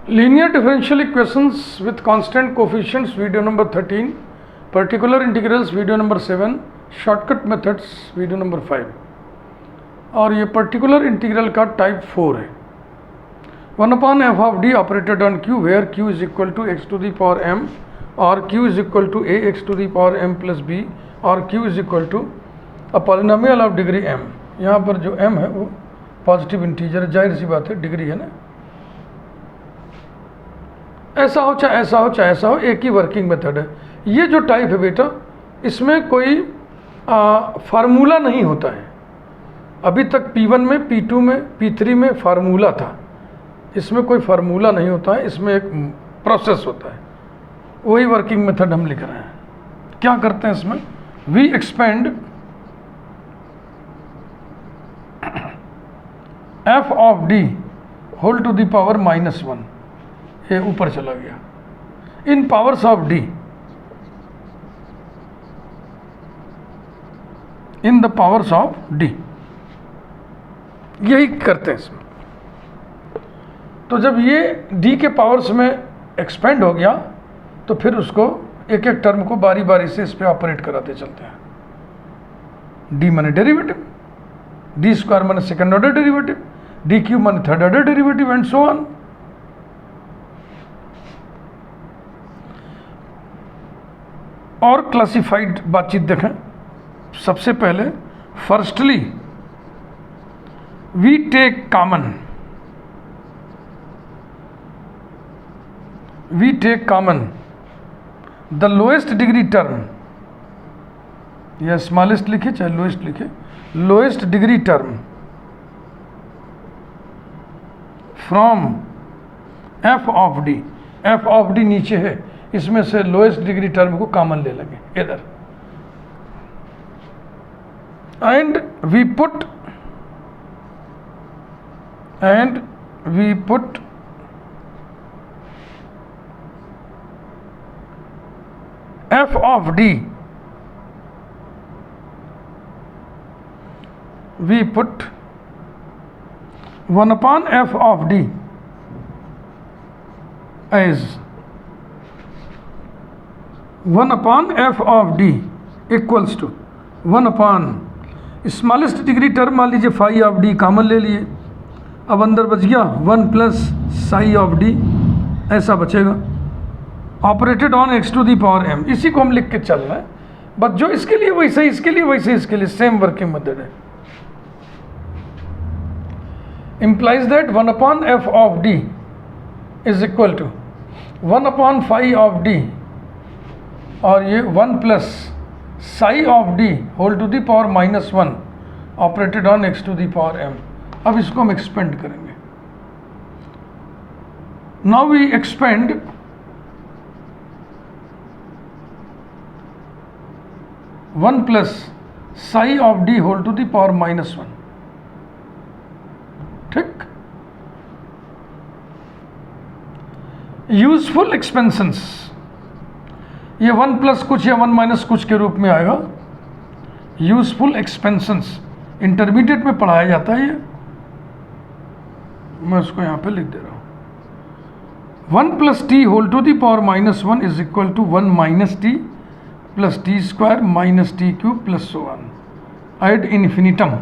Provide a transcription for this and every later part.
Linear differential equations with constant coefficients, video number 13. Particular integrals, video number 7. Shortcut methods, video number 5. और ये particular integral का type 4 है. 1/f of d operated on q where q is equal to x to the power m और q is equal to a x to the power m plus b और q is equal to a polynomial of degree m. यहाँ पर जो m है वो positive integer, जाहिर सी बात है, डिग्री है ना. ऐसा हो चाहे ऐसा हो चाहे ऐसा हो, एक ही वर्किंग मेथड है. ये जो टाइप है बेटा, इसमें कोई फार्मूला नहीं होता है. अभी तक P1 में, P2 में, P3 में फार्मूला था. इसमें कोई फार्मूला नहीं होता है, इसमें एक प्रोसेस होता है. वही वर्किंग मेथड हम लिख रहे हैं. क्या करते हैं इसमें? We expand f of d whole to the power -1, ये ऊपर चला गया, in powers of d, in the powers of d. यही करते हैं इसमें. तो जब ये d के पावर्स में एक्सपेंड हो गया तो फिर उसको एक एक टर्म को बारी बारी से इस पे ऑपरेट कराते चलते हैं. d माने डेरिवेटिव, d स्क्वायर माने second order derivative, d cube माने third order derivative and so on. और क्लासिफाइड बातचीत देखें. सबसे पहले firstly we take common the lowest degree term, या स्मॉलेस्ट लिखे चाहे लोएस्ट लिखे, lowest degree term from f of d. f of d नीचे है, इसमें से लोएस्ट डिग्री टर्म को कॉमन ले लेंगे इधर. And we put f of d, we put 1/f of d as 1/f of d equals to 1/, smallest degree term मान लीजिए फाई ऑफ d कॉमन ले लिए. अब अंदर बच गया 1 प्लस साई ऑफ d, ऐसा बचेगा. Operated on x to the power m, इसी को हम लिख के चल रहे हैं. बस जो इसके लिए वैसे, इसके लिए वैसे, इसके लिए सेम वर्किंग मेथड है. implies that 1/f of d is equal to 1/phi of d और ये 1 plus psi of d whole to the power -1 operated on x to the power m. अब इसको हम एक्सपेंड करेंगे. Now we expand one plus psi of d whole to the power -1. ठीक. Useful expansions, ये 1 plus कुछ या 1 minus कुछ के रूप में आएगा. यूजफुल एक्सपेंशंस इंटरमीडिएट में पढ़ाया जाता है. ये मैं उसको यहाँ पे लिख दे रहा हूँ. 1 plus T whole to the power -1 is equal to 1 minus T plus T square minus T cube plus so on ad infinitum.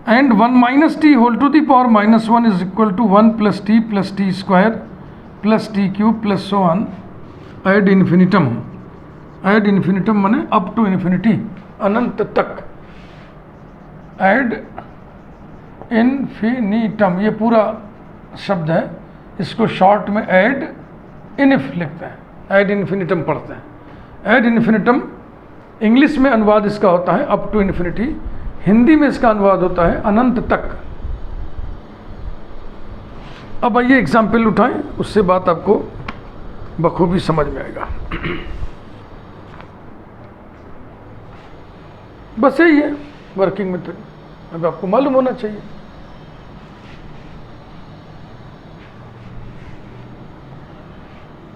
And 1 minus T whole to the power -1 is equal to 1 plus T square plus T cube plus so on ad infinitum. Ad infinitum माने up to infinity, अनंत तक. Ad infinitum ये पूरा शब्द है, इसको short में add इनिफ लिखते हैं, एड इन्फिनिटम पढ़ते हैं. एड इन्फिनिटम इंग्लिश में अनुवाद इसका होता है अप टू इन्फिनिटी, हिंदी में इसका अनुवाद होता है अनंत तक. अब आइए एग्जाम्पल उठाएं, उससे बात आपको बखूबी समझ में आएगा. बस यही है वर्किंग मेथड, अब आपको मालूम होना चाहिए.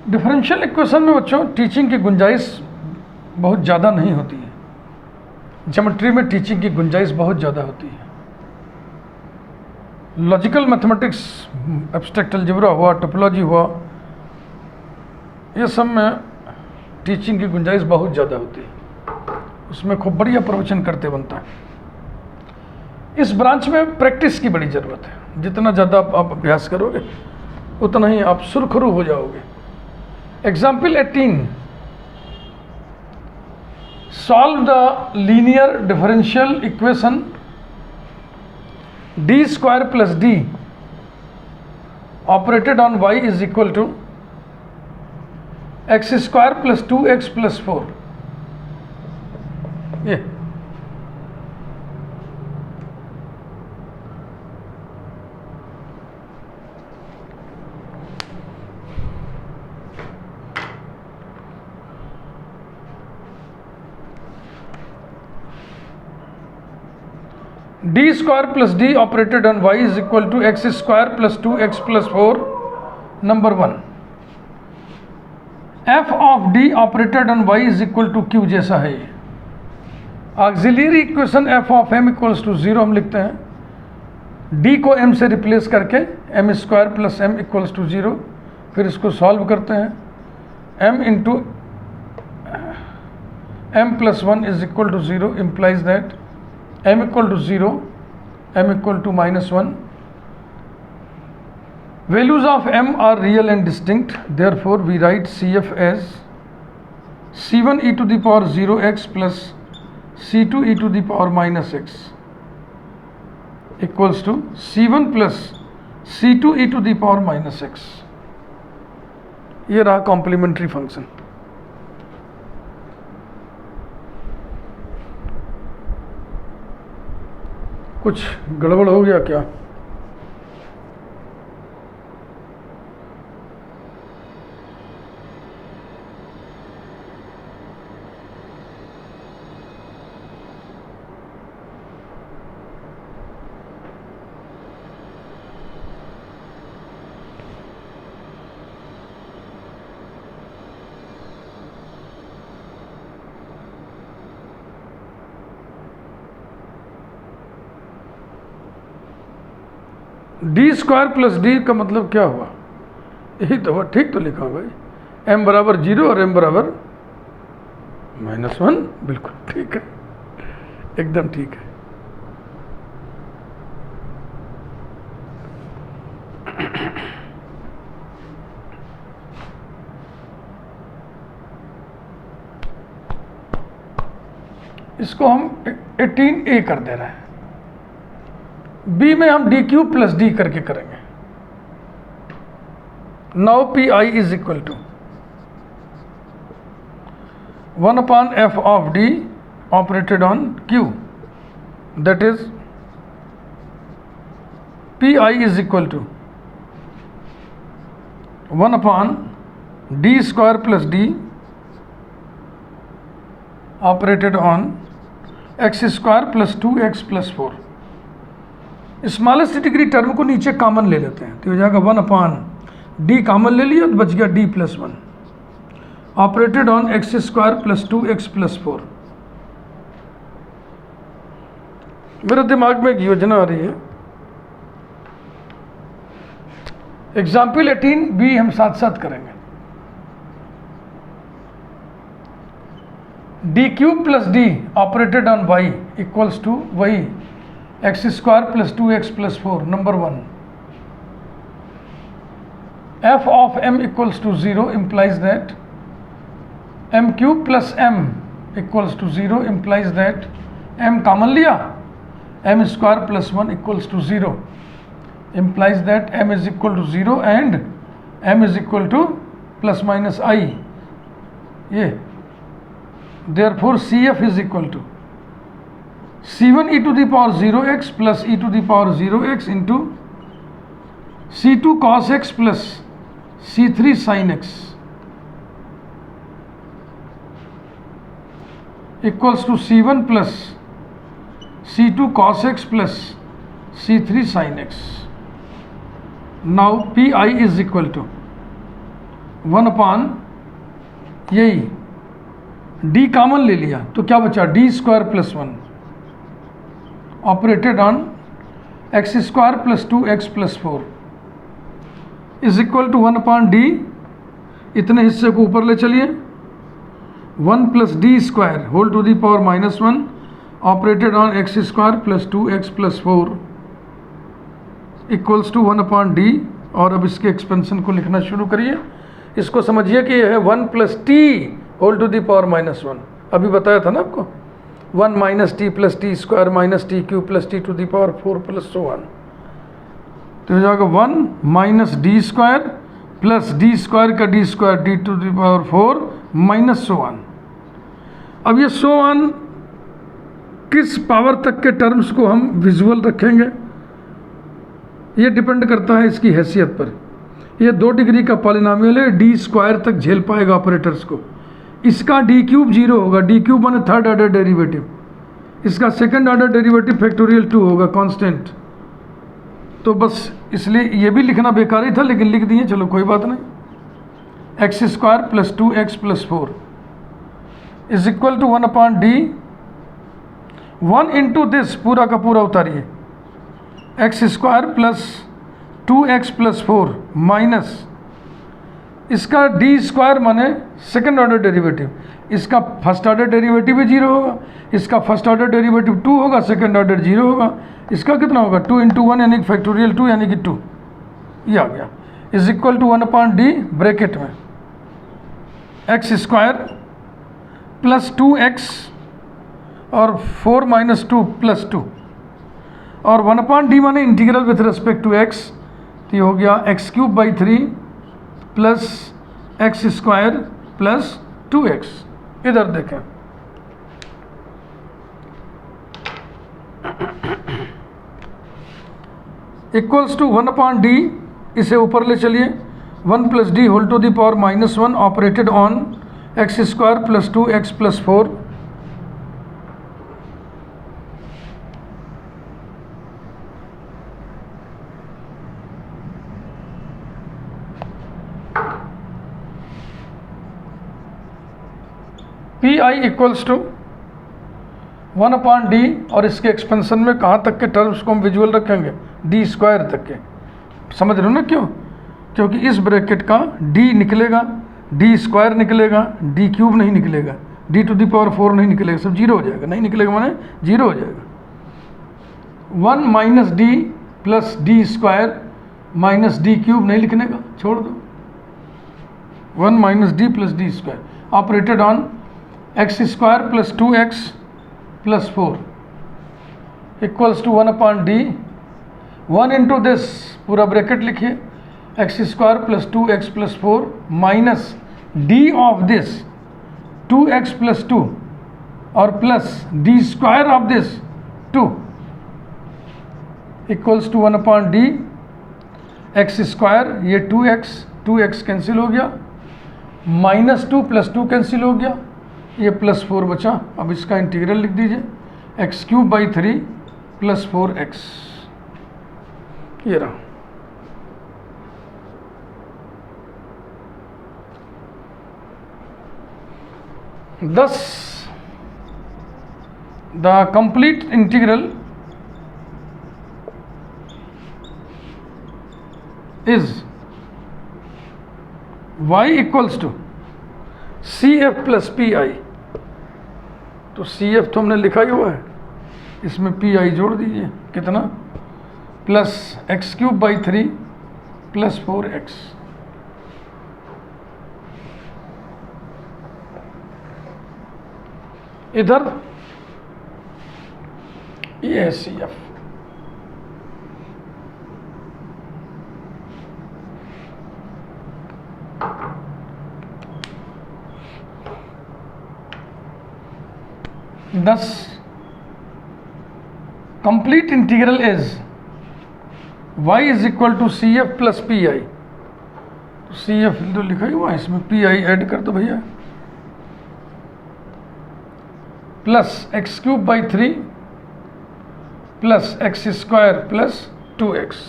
डिफरेंशियल इक्वेशन में बच्चों टीचिंग की गुंजाइश बहुत ज़्यादा नहीं होती है. ज्योमेट्री में टीचिंग की गुंजाइश बहुत ज़्यादा होती है. लॉजिकल मैथमेटिक्स, एब्स्ट्रैक्ट अलजेब्रा हुआ, टोपोलॉजी हुआ, ये सब में टीचिंग की गुंजाइश बहुत ज़्यादा होती है, उसमें खूब बढ़िया प्रवचन करते बनता है। इस ब्रांच में प्रैक्टिस की बड़ी ज़रूरत है। जितना ज़्यादा आप अभ्यास करोगे उतना ही आप सुरखरू हो जाओगे। Example 18, solve the linear differential equation D square plus D operated on y is equal to X square plus 2x plus 4। ये D square plus D operated on y is equal to X square plus 2x plus 4। Number 1, f of d operated on y is equal to q जैसा है ये। Auxiliary equation f of m equals to 0 हम लिखते हैं, d को m से replace करके m square plus m equals to 0। फिर इसको सॉल्व करते हैं, m into m plus 1 is equal to 0 implies that m equal to 0, m equal to minus 1. Values of m are real and distinct, therefore we write CF as C1 e to the power 0x plus C2 e to the power minus x equals to C1 plus C2 e to the power minus x। ये रहा complementary function. कुछ गड़बड़ हो गया क्या? D square plus D का मतलब क्या हुआ? यही तो हुआ, ठीक तो लिखा भाई, m बराबर 0 और m बराबर -1। बिल्कुल ठीक है, एकदम ठीक है। इसको हम 18a कर दे रहे हैं, b में हम डी क्यूब प्लस डी करके करेंगे। Now P I is equal to 1/f of d operated on q, that is P I is equal to 1/d square plus d operated on x square plus 2x plus 4। Smallest degree term को नीचे common ले लेते हैं तो हो जाएगा 1/d common ले लिया तो बच गया d plus 1 operated on x square plus 2x plus 4। मेरे दिमाग में एक योजना आ रही है। एग्जाम्पल 18b हम साथ साथ करेंगे। D cube plus D operated on y equals to वही x square plus 2x plus 4। Number 1, f of m equals to 0 implies that m cube plus m equals to 0 implies that m common लिया, m square plus 1 equals to 0 implies that m is equal to 0 and m is equal to plus minus I। ये therefore CF is equal to C1 e to the power 0x plus e to the power 0x into C2 cos x plus C3 sin x equals to C1 plus C2 cos x plus C3 sin x। Now Pi is equal to 1/, यही d common ले लिया तो क्या बचा, d square plus 1 operated on X square plus 2x plus 4 is equal to 1/d, इतने हिस्से को ऊपर ले चलिए, 1 plus D square whole to the power -1 operated on X square plus 2x plus 4 equals to 1/d। और अब इसके expansion को लिखना शुरू करिए। इसको समझिए कि यह है 1 plus T whole to the power -1, अभी बताया था ना आपको, 1 minus T plus T square minus T cube plus T to the power 4 plus so on. तो हो जाएगा 1 minus D square plus D square का D square D to the power 4 minus so on. अब ये so on किस power तक के terms को हम विजुअल रखेंगे, ये डिपेंड करता है इसकी हैसियत पर। ये 2 डिग्री का पॉलिनोमियल है, डी स्क्वायर तक झेल पाएगा ऑपरेटर्स को। इसका डी क्यूब 0 होगा, डी क्यूब माने थर्ड ऑर्डर डेरिवेटिव, इसका सेकंड ऑर्डर डेरिवेटिव फैक्टोरियल 2 होगा कांस्टेंट। तो बस इसलिए ये भी लिखना बेकार ही था, लेकिन लिख दिए, चलो कोई बात नहीं। X square plus 2x plus 4 is equal to 1/d। 1 into this पूरा का पूरा उतारिए, x square plus 2x plus 4 minus इसका डी स्क्वायर माने सेकंड ऑर्डर डेरिवेटिव, इसका फर्स्ट ऑर्डर डेरिवेटिव भी 0 होगा, इसका फर्स्ट ऑर्डर डेरिवेटिव 2 होगा, सेकंड ऑर्डर 0 होगा, इसका कितना होगा 2 इंटू 1 यानी फैक्टोरियल 2 यानी कि 2, ये आ गया, is equal to 1/d bracket में एक्स स्क्वायर प्लस 2x और 4 माइनस 2 प्लस 2 और 1/d माने integral with respect to x, तो ये हो गया x³/3 plus x square plus 2x। इधर देखें, इक्वल्स टू 1/d, इसे ऊपर ले चलिए, 1 plus D whole to the power -1 operated on X square plus 2x plus 4 P I equals to 1/d। और इसके एक्सपेंशन में कहाँ तक के टर्म्स को हम विजुअल रखेंगे, डी स्क्वायर तक के। समझ रहे हो ना क्यों? क्योंकि इस ब्रैकेट का d निकलेगा, डी स्क्वायर निकलेगा, डी क्यूब नहीं निकलेगा, डी टू दी पावर 4 नहीं निकलेगा, सब 0 हो जाएगा। नहीं निकलेगा माने 0 हो जाएगा। 1 minus D plus D square minus D cube नहीं लिखने का, छोड़ दो। 1 minus D plus D square operated on X square plus 2x plus 4 equals to 1/d। 1 into this पूरा ब्रैकेट लिखिए, X square plus 2x plus 4 minus D of this 2x plus 2 और plus D square of this 2 equals to 1/d। X square ये 2x cancel हो गया, -2 plus 2 cancel हो गया, ये plus 4 बचा। अब इसका इंटीग्रल लिख दीजिए, x³/3 प्लस 4x, ये रहा। Thus, the complete integral is y equals to CF plus PI। तो CF तो हमने लिखा ही हुआ है, इसमें PI जोड़ दीजिए, कितना प्लस x³/3 प्लस 4x। इधर ये है CF। Thus, complete integral is y is equal to CF plus PI। तो CF तो लिखा ही हुआ है, इसमें PI ऐड कर दो भैया, plus x³/3 plus x² plus 2x।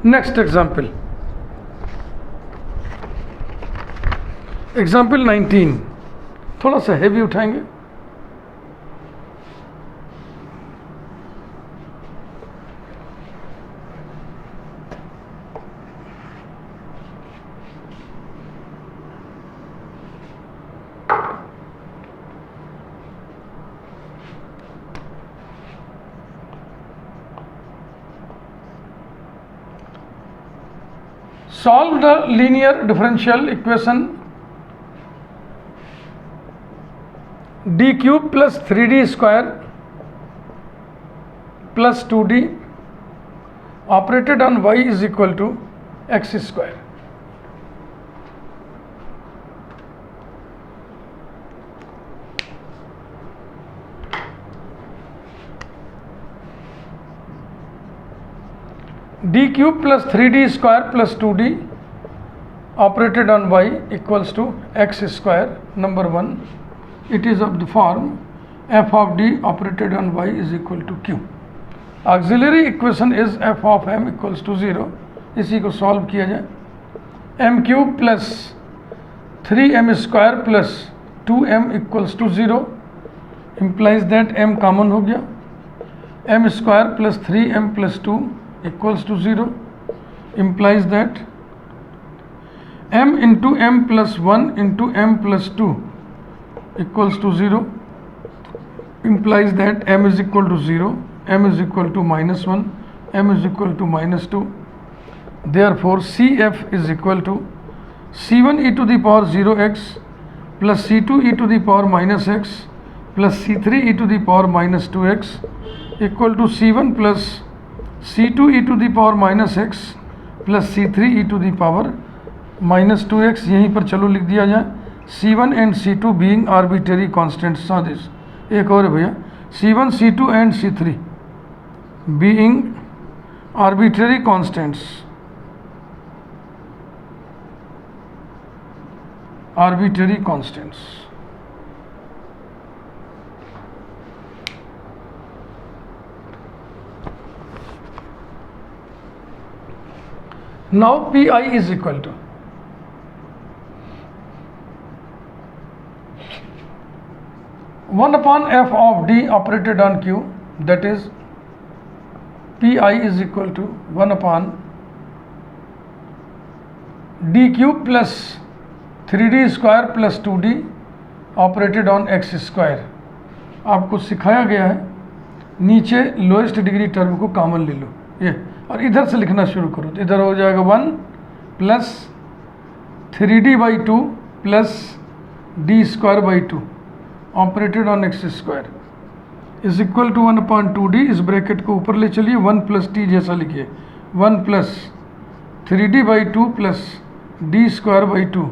Next example, example 19, थोड़ा सा हैवी उठाएंगे। Solve the linear differential equation d cube plus 3d square plus 2d operated on y is equal to x square. d cube plus 3d square plus 2d operated on y equals to x square. Number 1, it is of the form f of d operated on y is equal to q. Auxiliary equation is f of m equals to 0. इसी को solve किया जाए। m cube plus 3m square plus 2m equals to 0 implies that m common हो गया। m square plus 3m plus 2 equals to 0 implies that m into m plus 1 into m plus 2 equals to 0 implies that m is equal to 0, m is equal to minus 1, m is equal to minus 2. Therefore CF is equal to C1 e to the power 0x plus C2 e to the power minus x plus C3 e to the power minus 2x equal to C1 plus C2 e to the power minus x plus C3 e to the power minus 2x। यहीं पर चलो लिख दिया जाए C1 and C2 being arbitrary constants। साजिश एक और है भैया, C1 C2 and C3 being arbitrary constants, arbitrary constants। Now Pi is equal to one upon f of d operated on q, that is Pi is equal to 1 upon d cube plus 3d square plus 2d operated on x square। आपको सिखाया गया है नीचे lowest degree term को common ले लो ये, और इधर से लिखना शुरू करो तो इधर हो जाएगा 1 plus 3d by 2 plus d square by 2 operated on X square is equal to 1 upon 2d। इस ब्रैकेट को ऊपर ले चलिए, 1 प्लस t जैसा लिखिए, 1 plus 3d by 2 plus d square by 2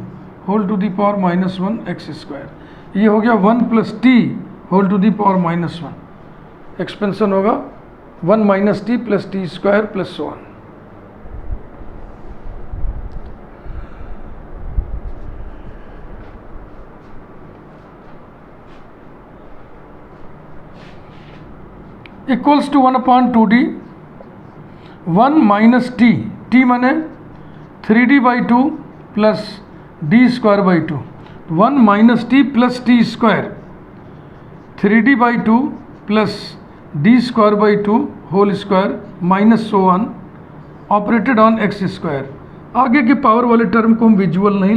whole to the power minus 1 X square. ये हो गया 1 plus t whole to the power minus 1। Expansion होगा 1 minus T plus T square plus so on. Equals to 1 upon 2d 1 minus T, T माने 3d by 2 plus D square by 2, 1 minus T plus T square 3d by 2 plus D square by 2 whole square minus so on operated on X square. आगे के power वाले term को हम visual नहीं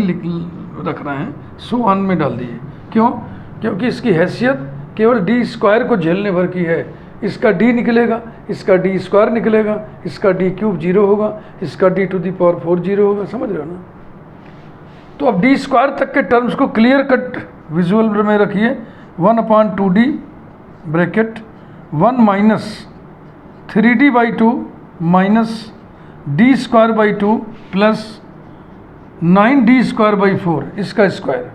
रख रहे हैं, सो ऑन में डाल दिए। क्यों? क्योंकि इसकी हैसियत केवल डी स्क्वायर को झेलने भर की है। इसका डी निकलेगा, इसका डी स्क्वायर निकलेगा, इसका डी क्यूब 0 होगा, इसका डी टू दी पावर 4 0 होगा। समझ रहे हो ना? तो अब डी स्क्वायर तक के टर्म्स को क्लियर कट विजुअल में रखिए। 1 upon 2d bracket 1 minus 3d by 2 minus D square by 2 plus 9d square by 4 इसका square.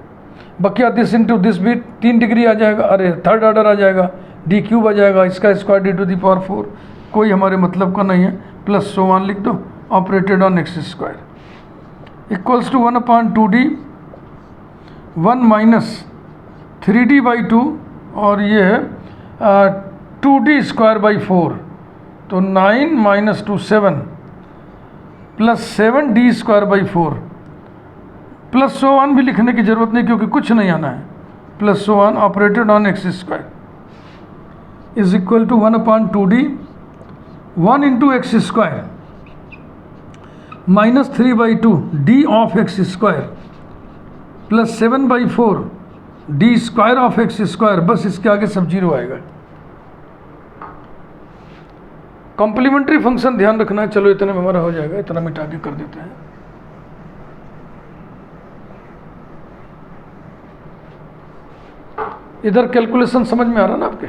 Bakiya this into this भी 3 डिग्री आ जाएगा, अरे थर्ड ऑर्डर आ जाएगा, डी क्यूब आ जाएगा, इसका square D to the power 4 कोई हमारे मतलब का नहीं है। प्लस सो वन लिख दो operated on X square equals to 1 upon 2d 1 minus 3d by 2 और ये है 2d स्क्वायर बाई 4, तो 9 minus 2 7 plus 7d²/4 plus so one भी लिखने की जरूरत नहीं क्योंकि कुछ नहीं आना है। Plus so on operated on x² is equal to 1/2d 1 × x² minus 3/2 d of x² plus 7/4 d² of x²। बस इसके आगे सब जीरो आएगा। कॉम्प्लीमेंट्री फंक्शन ध्यान रखना है। चलो इतने में हमारा हो जाएगा, इतना मिटा के कर देते हैं। इधर कैलकुलेशन समझ में आ रहा ना आपके?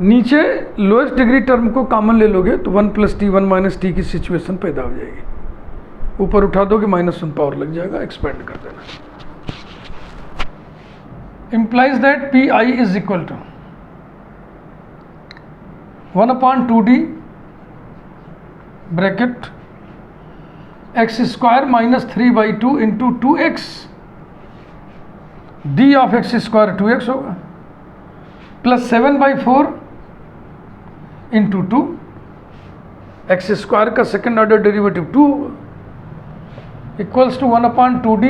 नीचे लोएस्ट डिग्री टर्म को कॉमन ले लोगे तो 1 + t 1 - t की सिचुएशन पैदा हो जाएगी। ऊपर उठा दोगे -1 पावर लग जाएगा, एक्सपेंड कर देना। implies that pi is equal to 1/2d bracket x² - 3/2 × 2x d of x² 2x होगा प्लस 7/4 × 2 x² का सेकेंड ऑर्डर डेरिवेटिव 2 होगा equals to 1/2d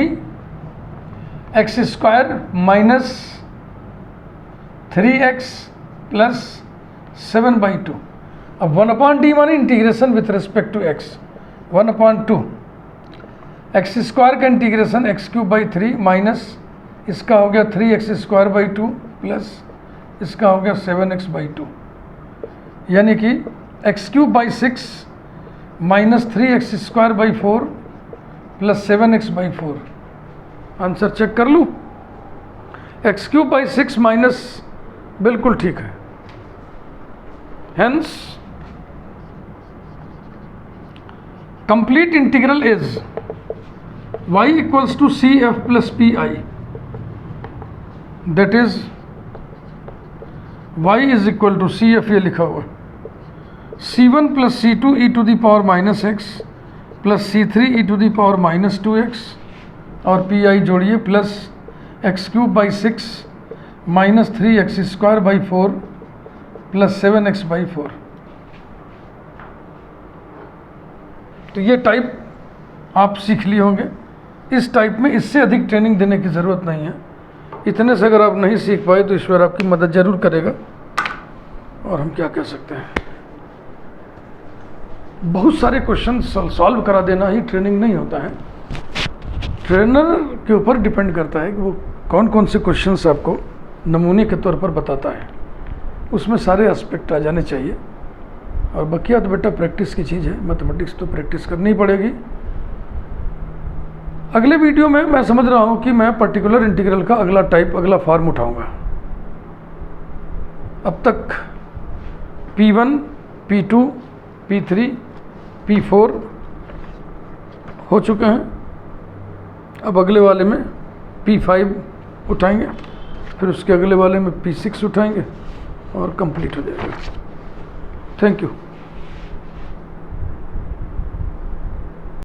x² minus 3x plus 7/2। अब 1/d माने integration with respect to x। 1/2 x² का integration x³ minus इसका हो गया 3x² plus इसका हो गया 7x/2 यानी कि x³ minus 3x² plus 7x/4। Answer check कर लूँ? x³ माइनस बिल्कुल ठीक है। Hence complete integral is y equals to CF plus PI। That is y is equal to CF, ये लिखा हुआ C1 + C2 e⁻ x plus C3 e⁻ 2x और PI जोड़िए plus x³ minus 3x² plus 7x/4। तो ये type आप सीख लिए होंगे। इस टाइप में इससे अधिक ट्रेनिंग देने की ज़रूरत नहीं है। इतने से अगर आप नहीं सीख पाए तो ईश्वर आपकी मदद जरूर करेगा। और हम क्या कह सकते हैं, बहुत सारे क्वेश्चन सॉल्व करा देना ही ट्रेनिंग नहीं होता है। ट्रेनर के ऊपर डिपेंड करता है कि वो कौन कौन से क्वेश्चंस आपको नमूने के तौर पर बताता है। उसमें सारे एस्पेक्ट आ जाने चाहिए। और बकिया तो बेटा प्रैक्टिस की चीज़ है। मैथमेटिक्स तो प्रैक्टिस करनी पड़ेगी। अगले वीडियो में मैं समझ रहा हूँ कि मैं पर्टिकुलर इंटीग्रल का अगला टाइप, अगला फॉर्म उठाऊँगा। अब तक P1, P2, P3, P4 हो चुके हैं। अब अगले वाले में P5 उठाएंगे, फिर उसके अगले वाले में P6 उठाएंगे और कंप्लीट हो जाएगा। Thank you.